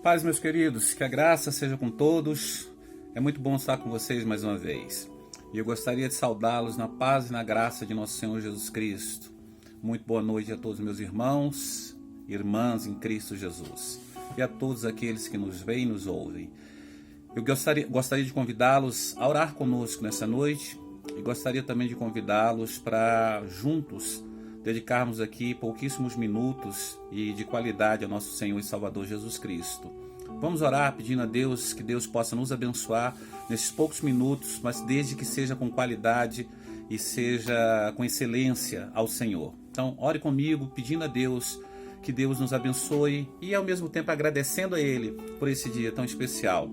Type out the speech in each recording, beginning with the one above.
Paz, meus queridos, que a graça seja com todos. É muito bom estar com vocês mais uma vez. E eu gostaria de saudá-los na paz e na graça de nosso Senhor Jesus Cristo. Muito boa noite a todos meus irmãos e irmãs em Cristo Jesus. E a todos aqueles que nos veem e nos ouvem. Eu gostaria de convidá-los a orar conosco nessa noite. E gostaria também de convidá-los para juntos dedicarmos aqui pouquíssimos minutos e de qualidade ao nosso Senhor e Salvador Jesus Cristo. Vamos orar pedindo a Deus que Deus possa nos abençoar nesses poucos minutos, mas desde que seja com qualidade e seja com excelência ao Senhor. Então, ore comigo pedindo a Deus que Deus nos abençoe e ao mesmo tempo agradecendo a Ele por esse dia tão especial.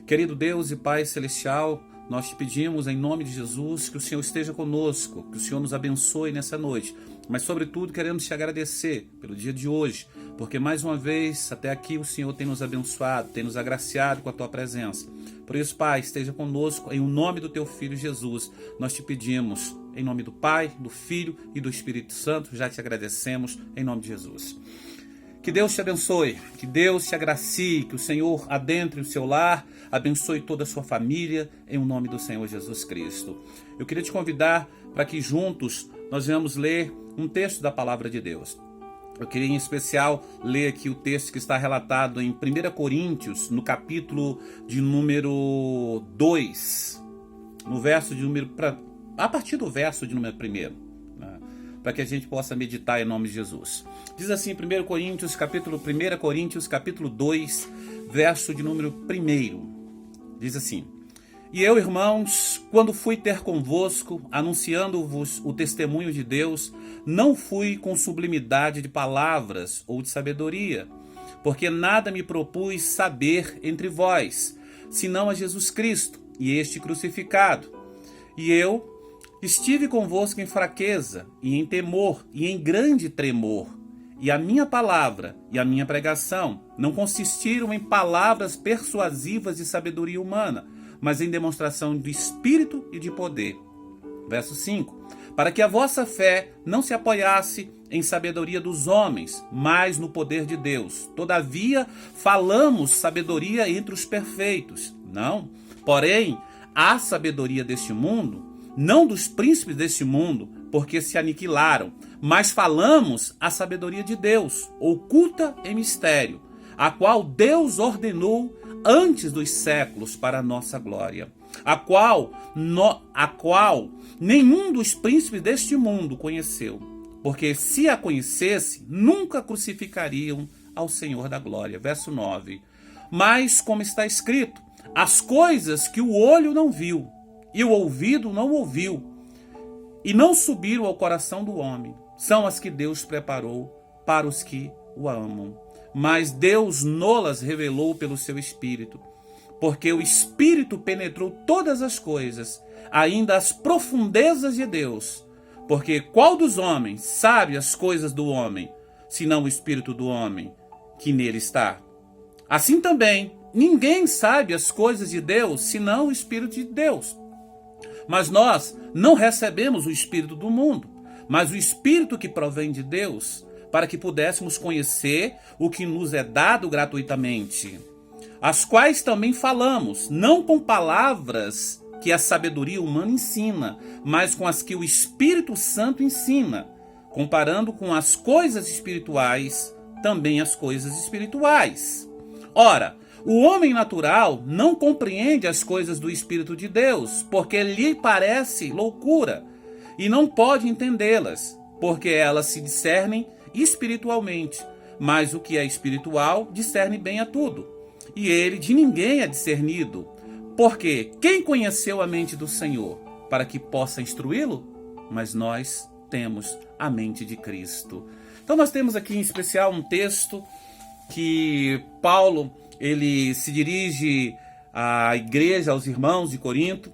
Querido Deus e Pai Celestial, nós te pedimos em nome de Jesus que o Senhor esteja conosco, que o Senhor nos abençoe nessa noite. Mas sobretudo queremos te agradecer pelo dia de hoje, porque mais uma vez até aqui o Senhor tem nos abençoado, tem nos agraciado com a tua presença. Por isso, Pai, esteja conosco em nome do teu Filho Jesus. Nós te pedimos em nome do Pai, do Filho e do Espírito Santo, já te agradecemos em nome de Jesus. Que Deus te abençoe, que Deus te agracie, que o Senhor adentre o seu lar, abençoe toda a sua família, em nome do Senhor Jesus Cristo. Eu queria te convidar para que juntos nós venhamos ler um texto da Palavra de Deus. Eu queria em especial ler aqui o texto que está relatado em 1 Coríntios, no capítulo de número 2, no verso de número, a partir do verso de número 1. Para que a gente possa meditar em nome de Jesus. Diz assim, 1 Coríntios, capítulo 2, verso de número 1. Diz assim: E eu, irmãos, quando fui ter convosco, anunciando-vos o testemunho de Deus, não fui com sublimidade de palavras ou de sabedoria, porque nada me propus saber entre vós, senão a Jesus Cristo e este crucificado. E eu estive convosco em fraqueza, e em temor, e em grande tremor. E a minha palavra e a minha pregação não consistiram em palavras persuasivas de sabedoria humana, mas em demonstração de espírito e de poder. Verso 5. Para que a vossa fé não se apoiasse em sabedoria dos homens, mas no poder de Deus. Todavia, falamos sabedoria entre os perfeitos. Não. Porém, a sabedoria deste mundo, não dos príncipes deste mundo, porque se aniquilaram, mas falamos a sabedoria de Deus, oculta em mistério, a qual Deus ordenou antes dos séculos para a nossa glória, a qual nenhum dos príncipes deste mundo conheceu, porque se a conhecesse, nunca crucificariam ao Senhor da glória. Verso 9. Mas, como está escrito, as coisas que o olho não viu, e o ouvido não ouviu, e não subiram ao coração do homem, são as que Deus preparou para os que o amam. Mas Deus nolas revelou pelo seu Espírito, porque o Espírito penetrou todas as coisas, ainda as profundezas de Deus. Porque qual dos homens sabe as coisas do homem, senão o Espírito do homem que nele está? Assim também, ninguém sabe as coisas de Deus, senão o Espírito de Deus. Mas nós não recebemos o Espírito do mundo, mas o Espírito que provém de Deus, para que pudéssemos conhecer o que nos é dado gratuitamente, as quais também falamos, não com palavras que a sabedoria humana ensina, mas com as que o Espírito Santo ensina, comparando com as coisas espirituais, também as coisas espirituais. Ora, o homem natural não compreende as coisas do Espírito de Deus, porque lhe parece loucura, e não pode entendê-las, porque elas se discernem espiritualmente. Mas o que é espiritual discerne bem a tudo, e ele de ninguém é discernido. Porque quem conheceu a mente do Senhor para que possa instruí-lo? Mas nós temos a mente de Cristo. Então nós temos aqui em especial um texto que Paulo ele se dirige à igreja, aos irmãos de Corinto,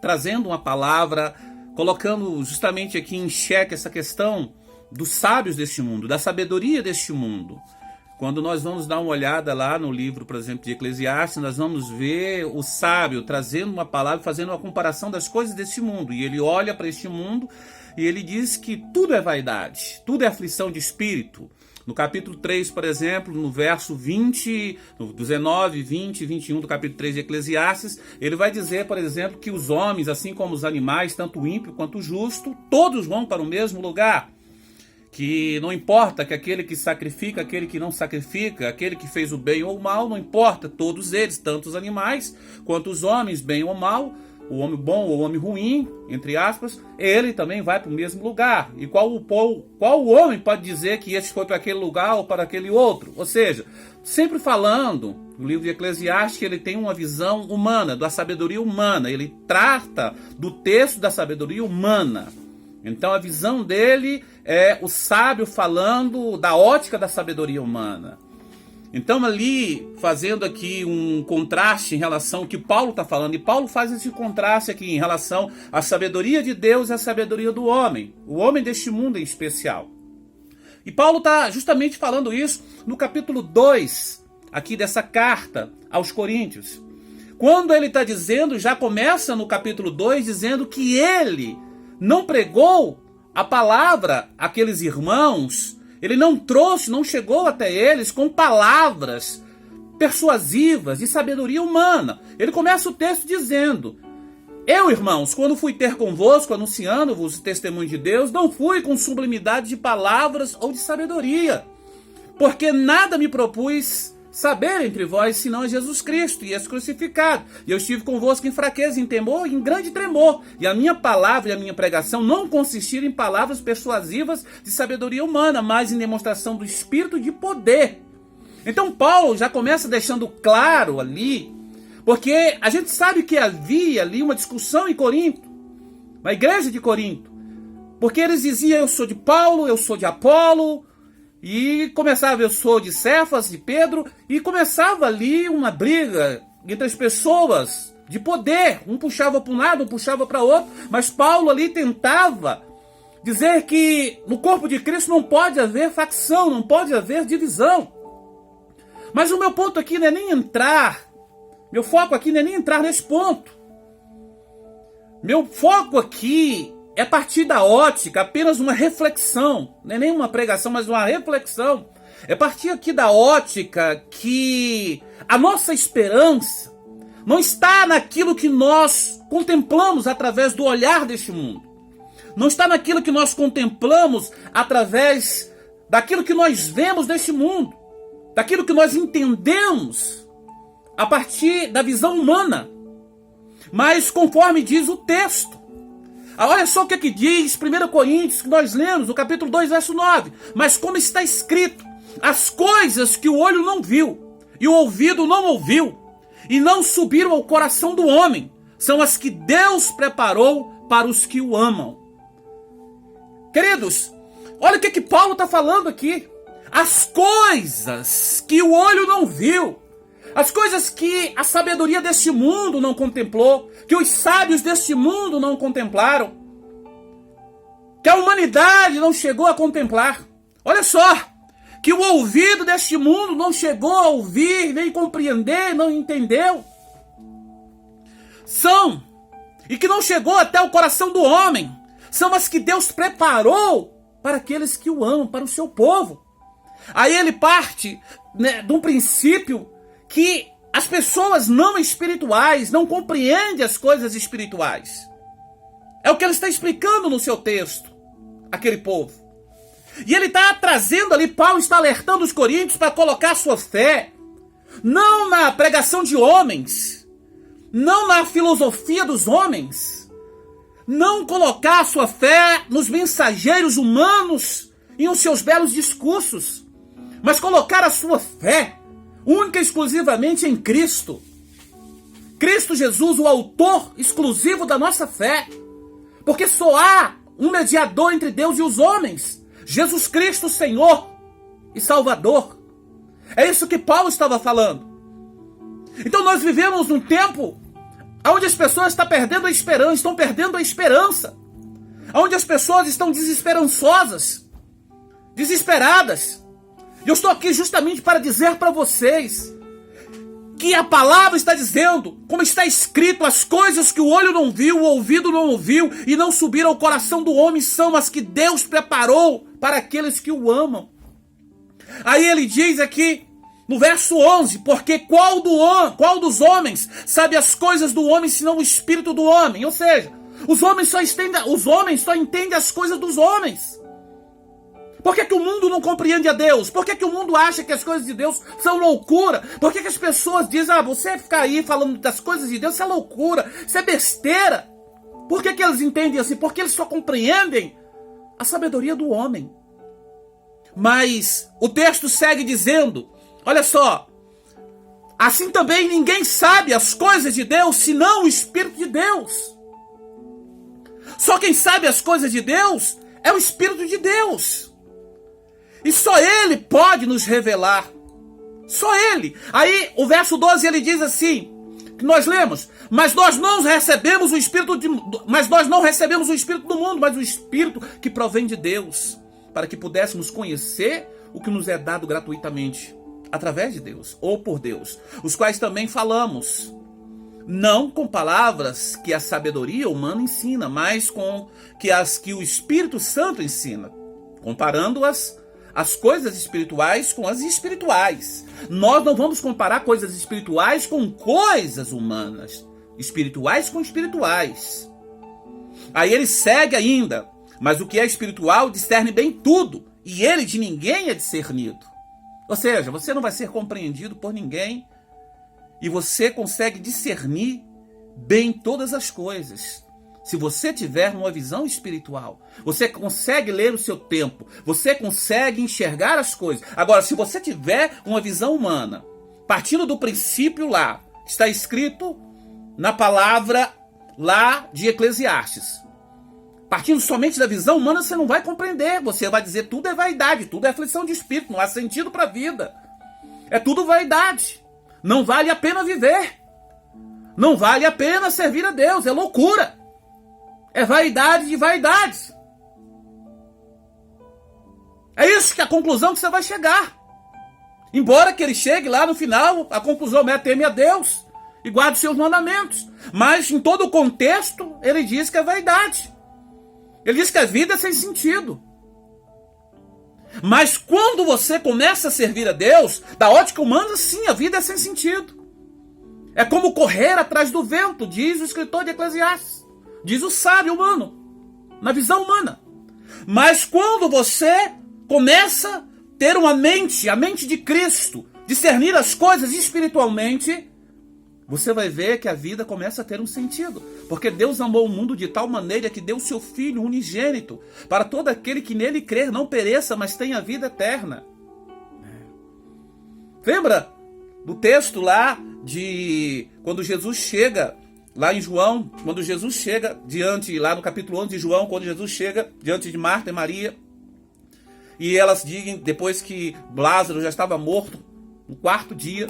trazendo uma palavra, colocando justamente aqui em xeque essa questão dos sábios deste mundo, da sabedoria deste mundo. Quando nós vamos dar uma olhada lá no livro, por exemplo, de Eclesiastes, nós vamos ver o sábio trazendo uma palavra, fazendo uma comparação das coisas deste mundo. E ele olha para este mundo e ele diz que tudo é vaidade, tudo é aflição de espírito. No capítulo 3, por exemplo, no verso 20, 19, 20 e 21 do capítulo 3 de Eclesiastes, ele vai dizer, por exemplo, que os homens, assim como os animais, tanto o ímpio quanto o justo, todos vão para o mesmo lugar. Que não importa que aquele que sacrifica, aquele que não sacrifica, aquele que fez o bem ou o mal, não importa, todos eles, tanto os animais quanto os homens, bem ou mal, o homem bom ou o homem ruim, entre aspas, ele também vai para o mesmo lugar. E qual homem pode dizer que esse foi para aquele lugar ou para aquele outro? Ou seja, sempre falando, o livro de Eclesiastes, ele tem uma visão humana, da sabedoria humana, ele trata do texto da sabedoria humana. Então a visão dele é o sábio falando da ótica da sabedoria humana. Então ali, fazendo aqui um contraste em relação ao que Paulo está falando, e Paulo faz esse contraste aqui em relação à sabedoria de Deus e à sabedoria do homem, o homem deste mundo em especial. E Paulo está justamente falando isso no capítulo 2, aqui dessa carta aos Coríntios. Quando ele está dizendo, já começa no capítulo 2, dizendo que ele não pregou a palavra àqueles irmãos, ele não trouxe, não chegou até eles com palavras persuasivas de sabedoria humana. Ele começa o texto dizendo: eu, irmãos, quando fui ter convosco, anunciando-vos o testemunho de Deus, não fui com sublimidade de palavras ou de sabedoria, porque nada me propus saber entre vós, senão é Jesus Cristo e esse crucificado. E eu estive convosco em fraqueza, em temor, em grande tremor. E a minha palavra e a minha pregação não consistiram em palavras persuasivas de sabedoria humana, mas em demonstração do Espírito de poder. Então Paulo já começa deixando claro ali, porque a gente sabe que havia ali uma discussão em Corinto, na igreja de Corinto, porque eles diziam: eu sou de Paulo, eu sou de Apolo, e começava: eu sou de Cefas, de Pedro, e começava ali uma briga entre as pessoas de poder. Um puxava para um lado, um puxava para outro, mas Paulo ali tentava dizer que no corpo de Cristo não pode haver facção, não pode haver divisão. Mas o meu ponto aqui não é nem entrar, meu foco aqui não é nem entrar nesse ponto. Meu foco aqui é partir da ótica, apenas uma reflexão, não é nem uma pregação, mas uma reflexão. É partir aqui da ótica que a nossa esperança não está naquilo que nós contemplamos através do olhar deste mundo. Não está naquilo que nós contemplamos através daquilo que nós vemos deste mundo, daquilo que nós entendemos a partir da visão humana. Mas conforme diz o texto, olha só o que diz 1 Coríntios, que nós lemos, no capítulo 2, verso 9. Mas como está escrito: as coisas que o olho não viu, e o ouvido não ouviu, e não subiram ao coração do homem, são as que Deus preparou para os que o amam. Queridos, olha o que Paulo está falando aqui. As coisas que o olho não viu, as coisas que a sabedoria deste mundo não contemplou, que os sábios deste mundo não contemplaram, que a humanidade não chegou a contemplar. Olha só, que o ouvido deste mundo não chegou a ouvir, nem compreender, não entendeu. São, e que não chegou até o coração do homem, são as que Deus preparou para aqueles que o amam, para o seu povo. Aí ele parte, de um princípio que as pessoas não espirituais não compreendem as coisas espirituais. É o que ele está explicando no seu texto, aquele povo. E ele está trazendo ali, Paulo está alertando os coríntios para colocar sua fé, não na pregação de homens, não na filosofia dos homens, não colocar sua fé nos mensageiros humanos e nos seus belos discursos, mas colocar a sua fé única e exclusivamente em Cristo. Cristo Jesus, o autor exclusivo da nossa fé. Porque só há um mediador entre Deus e os homens: Jesus Cristo, Senhor e Salvador. É isso que Paulo estava falando. Então nós vivemos num tempo onde as pessoas estão perdendo a esperança, onde as pessoas estão desesperançosas, desesperadas. E eu estou aqui justamente para dizer para vocês que a palavra está dizendo, como está escrito: as coisas que o olho não viu, o ouvido não ouviu e não subiram ao coração do homem, são as que Deus preparou para aqueles que o amam. Aí ele diz aqui, no verso 11, porque qual dos homens sabe as coisas do homem, senão o espírito do homem? Ou seja, os homens só entendem as coisas dos homens. Por que o mundo não compreende a Deus? Por que o mundo acha que as coisas de Deus são loucura? Por que as pessoas dizem, você ficar aí falando das coisas de Deus, isso é loucura, isso é besteira? Por que eles entendem assim? Porque eles só compreendem a sabedoria do homem. Mas o texto segue dizendo, olha só, assim também ninguém sabe as coisas de Deus, senão o Espírito de Deus. Só quem sabe as coisas de Deus é o Espírito de Deus. E só Ele pode nos revelar. Só Ele. Aí o verso 12 ele diz assim, que nós lemos, mas nós não recebemos o Espírito do mundo, mas o Espírito que provém de Deus, para que pudéssemos conhecer o que nos é dado gratuitamente, através de Deus, ou por Deus, os quais também falamos, não com palavras que a sabedoria humana ensina, mas com as que o Espírito Santo ensina, comparando as coisas espirituais com as espirituais. Nós não vamos comparar coisas espirituais com coisas humanas, espirituais com espirituais. Aí ele segue ainda, mas o que é espiritual discerne bem tudo, e ele de ninguém é discernido. Ou seja, você não vai ser compreendido por ninguém, e você consegue discernir bem todas as coisas. Se você tiver uma visão espiritual, você consegue ler o seu tempo, você consegue enxergar as coisas. Agora, se você tiver uma visão humana, partindo do princípio lá, está escrito na palavra lá de Eclesiastes, partindo somente da visão humana, você não vai compreender. Você vai dizer tudo é vaidade, tudo é aflição de espírito, não há sentido para a vida. É tudo vaidade. Não vale a pena viver. Não vale a pena servir a Deus, é loucura. É vaidade de vaidades. É isso que a conclusão que você vai chegar. Embora que ele chegue lá no final, a conclusão é teme a Deus e guarde os seus mandamentos. Mas em todo o contexto, ele diz que é vaidade. Ele diz que a vida é sem sentido. Mas quando você começa a servir a Deus, da ótica humana, sim, a vida é sem sentido. É como correr atrás do vento, diz o escritor de Eclesiastes. Diz o sábio humano, na visão humana. Mas quando você começa a ter uma mente, a mente de Cristo, discernir as coisas espiritualmente, você vai ver que a vida começa a ter um sentido. Porque Deus amou o mundo de tal maneira que deu o seu Filho unigênito, para todo aquele que nele crer não pereça, mas tenha vida eterna. Lembra do texto lá de quando Jesus chega lá em João, quando Jesus chega lá no capítulo 11 de João, quando Jesus chega diante de Marta e Maria, e elas dizem, depois que Lázaro já estava morto, no 4º dia,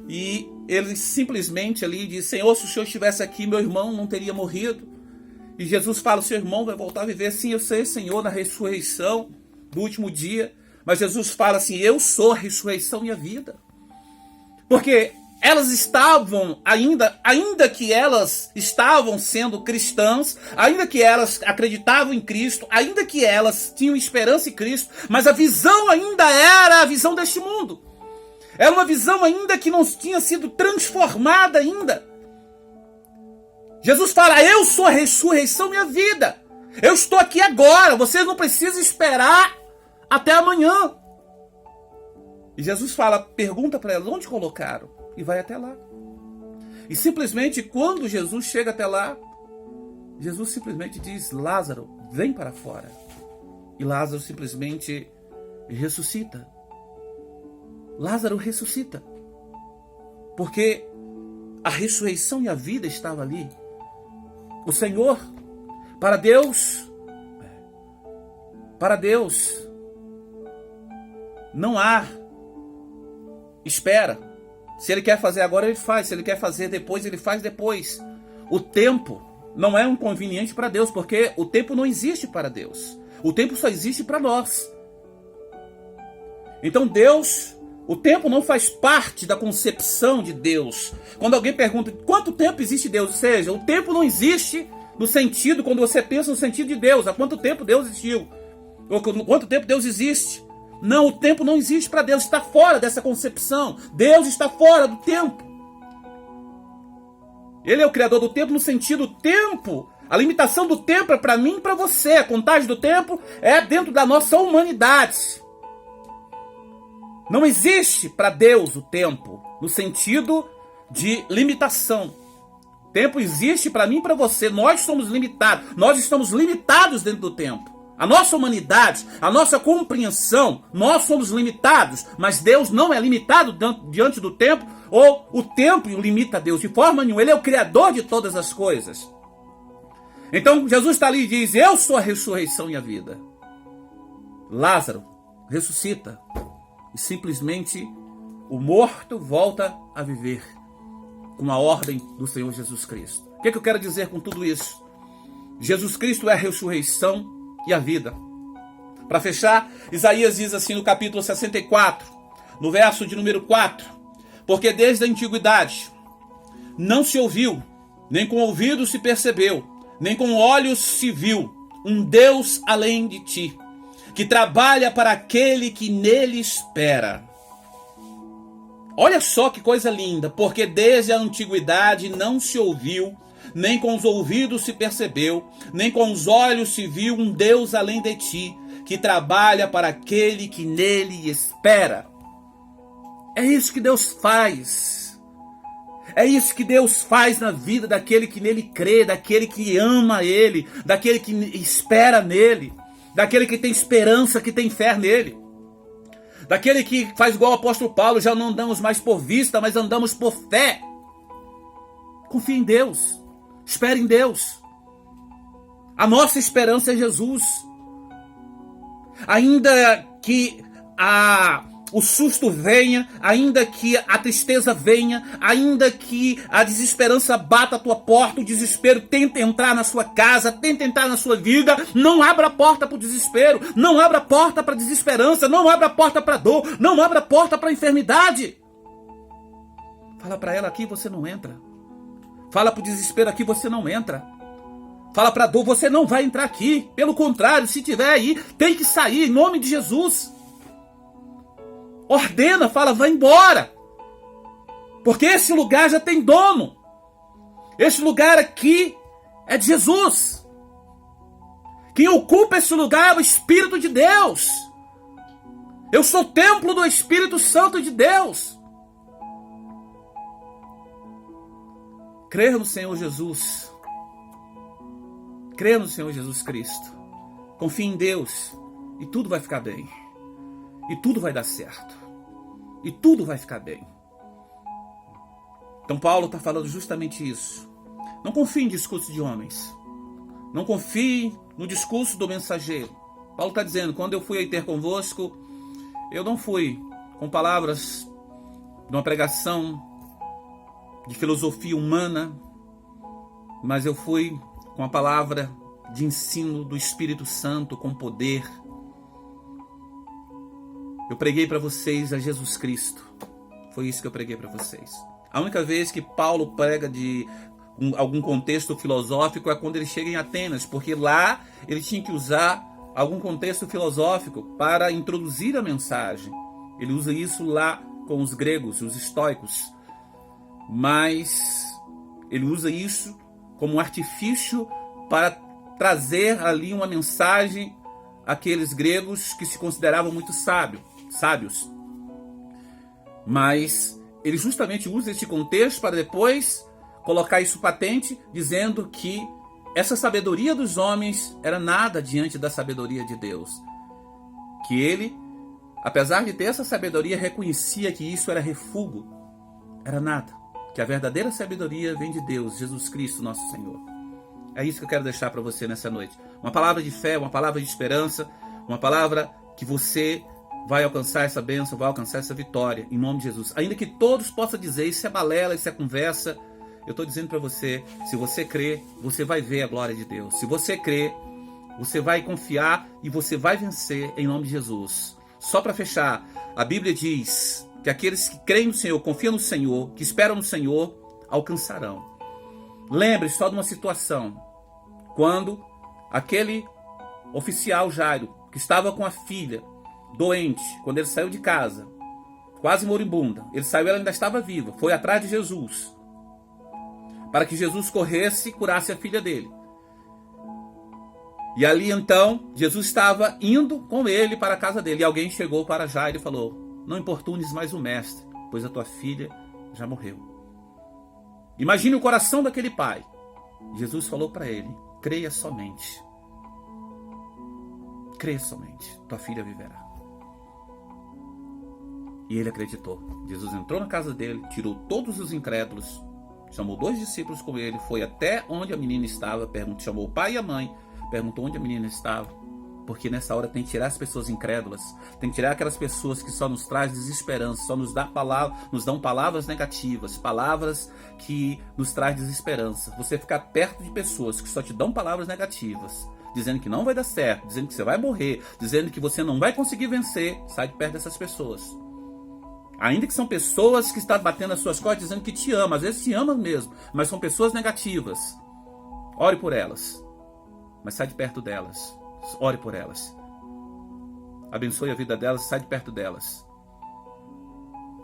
e ele simplesmente ali diz, Senhor, se o Senhor estivesse aqui, meu irmão não teria morrido. E Jesus fala, seu irmão vai voltar a viver. Sim, eu sei, Senhor, na ressurreição do último dia. Mas Jesus fala assim, eu sou a ressurreição e a vida. Porque elas estavam, ainda que elas estavam sendo cristãs, ainda que elas acreditavam em Cristo, ainda que elas tinham esperança em Cristo, mas a visão ainda era a visão deste mundo. Era uma visão ainda que não tinha sido transformada ainda. Jesus fala, eu sou a ressurreição e a vida. Eu estou aqui agora, vocês não precisam esperar até amanhã. E Jesus fala, pergunta para elas, onde colocaram? E vai até lá. E simplesmente quando Jesus chega até lá, Jesus simplesmente diz, Lázaro, vem para fora. E Lázaro simplesmente ressuscita. Lázaro ressuscita. Porque a ressurreição e a vida estava ali. O Senhor, para Deus, não há espera. Se Ele quer fazer agora, Ele faz. Se Ele quer fazer depois, Ele faz depois. O tempo não é um inconveniente para Deus, porque o tempo não existe para Deus. O tempo só existe para nós. Então Deus, o tempo não faz parte da concepção de Deus. Quando alguém pergunta quanto tempo existe Deus, ou seja, o tempo não existe no sentido, quando você pensa no sentido de Deus, há quanto tempo Deus existiu, ou quanto tempo Deus existe. Não, o tempo não existe para Deus, está fora dessa concepção. Deus está fora do tempo. Ele é o criador do tempo no sentido tempo. A limitação do tempo é para mim e para você. A contagem do tempo é dentro da nossa humanidade. Não existe para Deus o tempo no sentido de limitação. Tempo existe para mim e para você. Nós somos limitados. Nós estamos limitados dentro do tempo. A nossa humanidade, a nossa compreensão, nós somos limitados, mas Deus não é limitado diante do tempo, ou o tempo limita Deus de forma nenhuma. Ele é o criador de todas as coisas. Então Jesus está ali e diz: eu sou a ressurreição e a vida. Lázaro ressuscita e simplesmente o morto volta a viver com a ordem do Senhor Jesus Cristo. O que eu quero dizer com tudo isso? Jesus Cristo é a ressurreição e a vida. Para fechar, Isaías diz assim no capítulo 64, no verso de número 4: porque desde a antiguidade não se ouviu, nem com ouvido se percebeu, nem com olhos se viu um Deus além de ti, que trabalha para aquele que nele espera. Olha só que coisa linda, porque desde a antiguidade não se ouviu, nem com os ouvidos se percebeu, nem com os olhos se viu um Deus além de ti, que trabalha para aquele que nele espera. É isso que Deus faz. É isso que Deus faz na vida daquele que nele crê, daquele que ama ele, daquele que espera nele, daquele que tem esperança, que tem fé nele. Daquele que faz igual o apóstolo Paulo: já não andamos mais por vista, mas andamos por fé. Confie em Deus. Espere em Deus. A nossa esperança é Jesus. Ainda que o susto venha, ainda que a tristeza venha, ainda que a desesperança bata a tua porta, o desespero tenta entrar na sua casa, tenta entrar na sua vida, não abra a porta para o desespero, não abra a porta para a desesperança, não abra a porta para a dor, não abra a porta para a enfermidade. Fala para ela: aqui você não entra. Fala para o desespero: aqui você não entra. Fala para a dor: você não vai entrar aqui. Pelo contrário, se tiver aí, tem que sair em nome de Jesus. Ordena, fala: vai embora. Porque esse lugar já tem dono. Esse lugar aqui é de Jesus. Quem ocupa esse lugar é o Espírito de Deus. Eu sou o templo do Espírito Santo de Deus. Crer no Senhor Jesus. Crer no Senhor Jesus Cristo. Confie em Deus e tudo vai ficar bem. E tudo vai dar certo. E tudo vai ficar bem. Então Paulo está falando justamente isso. Não confie em discurso de homens. Não confie no discurso do mensageiro. Paulo está dizendo: quando eu fui aí ter convosco, eu não fui com palavras de uma pregação de filosofia humana, mas eu fui com a palavra de ensino do Espírito Santo, com poder. Eu preguei para vocês a Jesus Cristo. Foi isso que eu preguei para vocês. A única vez que Paulo prega de algum contexto filosófico é quando ele chega em Atenas, porque lá ele tinha que usar algum contexto filosófico para introduzir a mensagem. Ele usa isso lá com os gregos, os estoicos. Mas ele usa isso como um artifício para trazer ali uma mensagem àqueles gregos que se consideravam muito sábios. Mas ele justamente usa esse contexto para depois colocar isso patente, dizendo que essa sabedoria dos homens era nada diante da sabedoria de Deus. Que ele, apesar de ter essa sabedoria, reconhecia que isso era refúgio, era nada. Que a verdadeira sabedoria vem de Deus, Jesus Cristo, nosso Senhor. É isso que eu quero deixar para você nessa noite. Uma palavra de fé, uma palavra de esperança, uma palavra que você vai alcançar essa bênção, vai alcançar essa vitória, em nome de Jesus. Ainda que todos possam dizer: isso é balela, isso é conversa. Eu estou dizendo para você: se você crer, você vai ver a glória de Deus. Se você crer, você vai confiar e você vai vencer em nome de Jesus. Só para fechar, a Bíblia diz que aqueles que creem no Senhor, confiam no Senhor, que esperam no Senhor, alcançarão. Lembre-se só de uma situação. Quando aquele oficial Jairo, que estava com a filha doente, quando ele saiu de casa, quase moribunda, ele saiu, ela ainda estava viva, foi atrás de Jesus, para que Jesus corresse e curasse a filha dele. E ali então, Jesus estava indo com ele para a casa dele, e alguém chegou para Jairo e falou: não importunes mais o mestre, pois a tua filha já morreu. Imagine o coração daquele pai. Jesus falou para ele: creia somente. Creia somente, tua filha viverá. E ele acreditou. Jesus entrou na casa dele, tirou todos os incrédulos, chamou 2 discípulos com ele, foi até onde a menina estava, chamou o pai e a mãe, perguntou onde a menina estava, porque nessa hora tem que tirar as pessoas incrédulas, tem que tirar aquelas pessoas que só nos traz desesperança, só nos dão palavras negativas, palavras que nos traz desesperança. Você ficar perto de pessoas que só te dão palavras negativas, dizendo que não vai dar certo, dizendo que você vai morrer, dizendo que você não vai conseguir vencer, sai de perto dessas pessoas. Ainda que são pessoas que estão batendo as suas costas dizendo que te amam, às vezes te amam mesmo, mas são pessoas negativas. Ore por elas, mas sai de perto delas. Ore por elas. Abençoe a vida delas, sai de perto delas.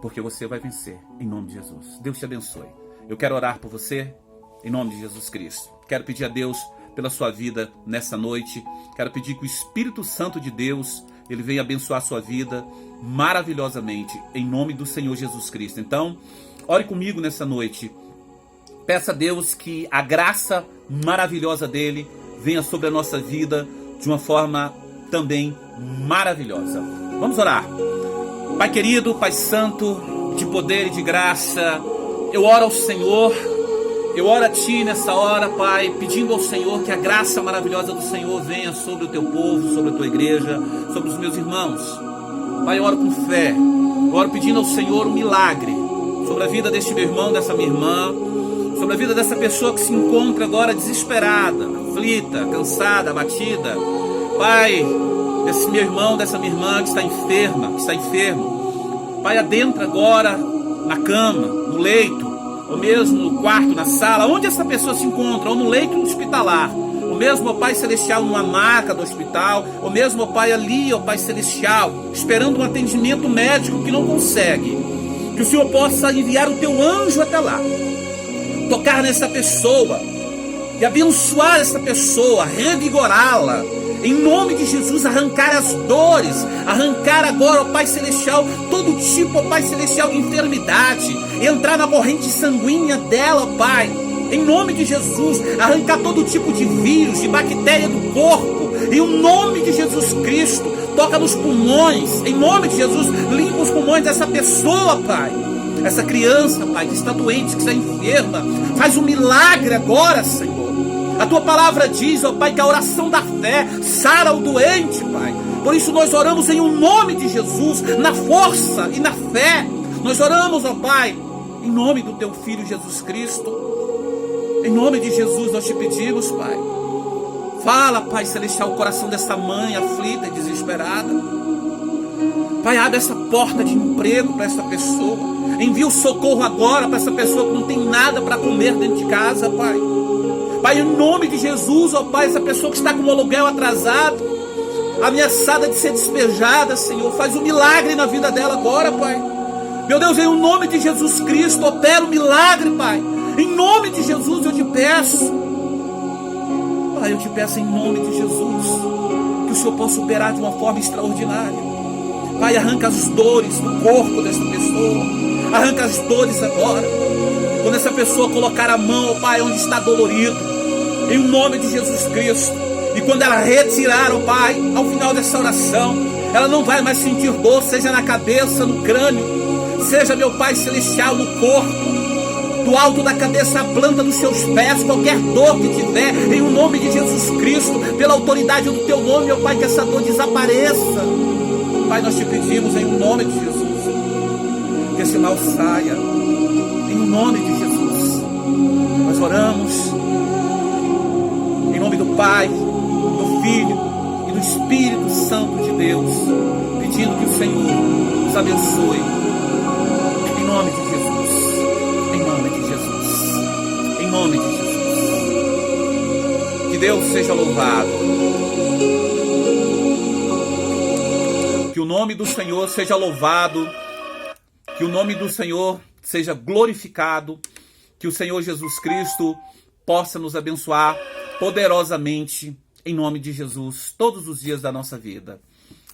Porque você vai vencer, em nome de Jesus. Deus te abençoe. Eu quero orar por você, em nome de Jesus Cristo. Quero pedir a Deus pela sua vida nessa noite. Quero pedir que o Espírito Santo de Deus, ele venha abençoar a sua vida maravilhosamente, em nome do Senhor Jesus Cristo. Então, ore comigo nessa noite. Peça a Deus que a graça maravilhosa dele venha sobre a nossa vida de uma forma também maravilhosa. Vamos orar. Pai querido, Pai santo, de poder e de graça, eu oro ao Senhor, eu oro a Ti nessa hora, Pai, pedindo ao Senhor que a graça maravilhosa do Senhor venha sobre o Teu povo, sobre a Tua igreja, sobre os meus irmãos. Pai, eu oro com fé, eu oro pedindo ao Senhor um milagre sobre a vida deste meu irmão, dessa minha irmã, sobre a vida dessa pessoa que se encontra agora desesperada, aflita, cansada, abatida. Pai, desse meu irmão, dessa minha irmã que está enferma, que está enfermo. Pai, adentra agora na cama, no leito, ou mesmo no quarto, na sala, onde essa pessoa se encontra, ou no leito hospitalar. O mesmo, ó Pai Celestial, numa maca do hospital, ou mesmo, ó Pai, ali, ó Pai Celestial, esperando um atendimento médico que não consegue. Que o Senhor possa enviar o Teu anjo até lá, tocar nessa pessoa e abençoar essa pessoa, revigorá-la, em nome de Jesus, arrancar as dores, arrancar agora, ó Pai Celestial, todo tipo, ó Pai Celestial, de enfermidade, entrar na corrente sanguínea dela, ó Pai, em nome de Jesus, arrancar todo tipo de vírus, de bactéria do corpo, em nome de Jesus Cristo. Toca nos pulmões, em nome de Jesus, limpa os pulmões dessa pessoa, Pai. Essa criança, Pai, que está doente, que está enferma, faz um milagre agora, Senhor. A Tua palavra diz, ó Pai, que a oração da fé sara o doente, Pai. Por isso nós oramos em um nome de Jesus, na força e na fé. Nós oramos, ó Pai, em nome do Teu Filho Jesus Cristo. Em nome de Jesus nós te pedimos, Pai. Fala, Pai Celestial, o coração dessa mãe aflita e desesperada. Pai, abre essa porta de emprego para essa pessoa. Envia o socorro agora para essa pessoa que não tem nada para comer dentro de casa, Pai. Pai, em nome de Jesus, ó Pai, essa pessoa que está com o aluguel atrasado, ameaçada de ser despejada, Senhor, faz um milagre na vida dela agora, Pai. Meu Deus, em nome de Jesus Cristo, opera um milagre, Pai. Em nome de Jesus eu te peço. Pai, eu te peço em nome de Jesus, que o Senhor possa operar de uma forma extraordinária. Pai, arranca as dores do corpo dessa pessoa. Arranca as dores agora. Quando essa pessoa colocar a mão, ó Pai, onde está dolorido, em nome de Jesus Cristo. E quando ela retirar, ó Pai, ao final dessa oração, ela não vai mais sentir dor, seja na cabeça, no crânio, seja, meu Pai Celestial, no corpo, do alto da cabeça à planta dos seus pés, qualquer dor que tiver, em nome de Jesus Cristo, pela autoridade do Teu nome, meu Pai, que essa dor desapareça. Pai, nós te pedimos em nome de Jesus, que esse mal saia, em nome de Jesus. Nós oramos em nome do Pai, do Filho e do Espírito Santo de Deus, pedindo que o Senhor nos abençoe, em nome de Jesus, em nome de Jesus, em nome de Jesus. Que Deus seja louvado. Que Que o nome do Senhor seja louvado, que o nome do Senhor seja glorificado, que o Senhor Jesus Cristo possa nos abençoar poderosamente, em nome de Jesus, todos os dias da nossa vida.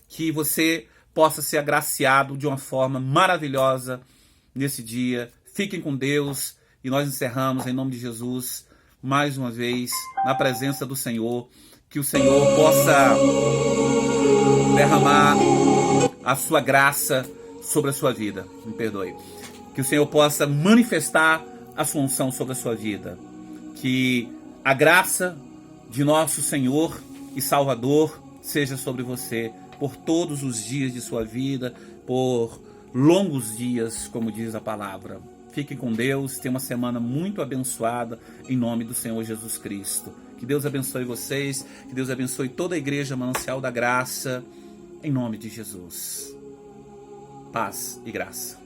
Que você possa ser agraciado de uma forma maravilhosa nesse dia. Fiquem com Deus e nós encerramos em nome de Jesus, mais uma vez, na presença do Senhor. Que o Senhor possa derramar a sua graça sobre a sua vida. Me perdoe. Que o Senhor possa manifestar a sua unção sobre a sua vida. Que a graça de nosso Senhor e Salvador seja sobre você por todos os dias de sua vida, por longos dias, como diz a palavra. Fiquem com Deus, tenham uma semana muito abençoada, em nome do Senhor Jesus Cristo. Que Deus abençoe vocês, que Deus abençoe toda a Igreja Manancial da Graça, em nome de Jesus. Paz e graça.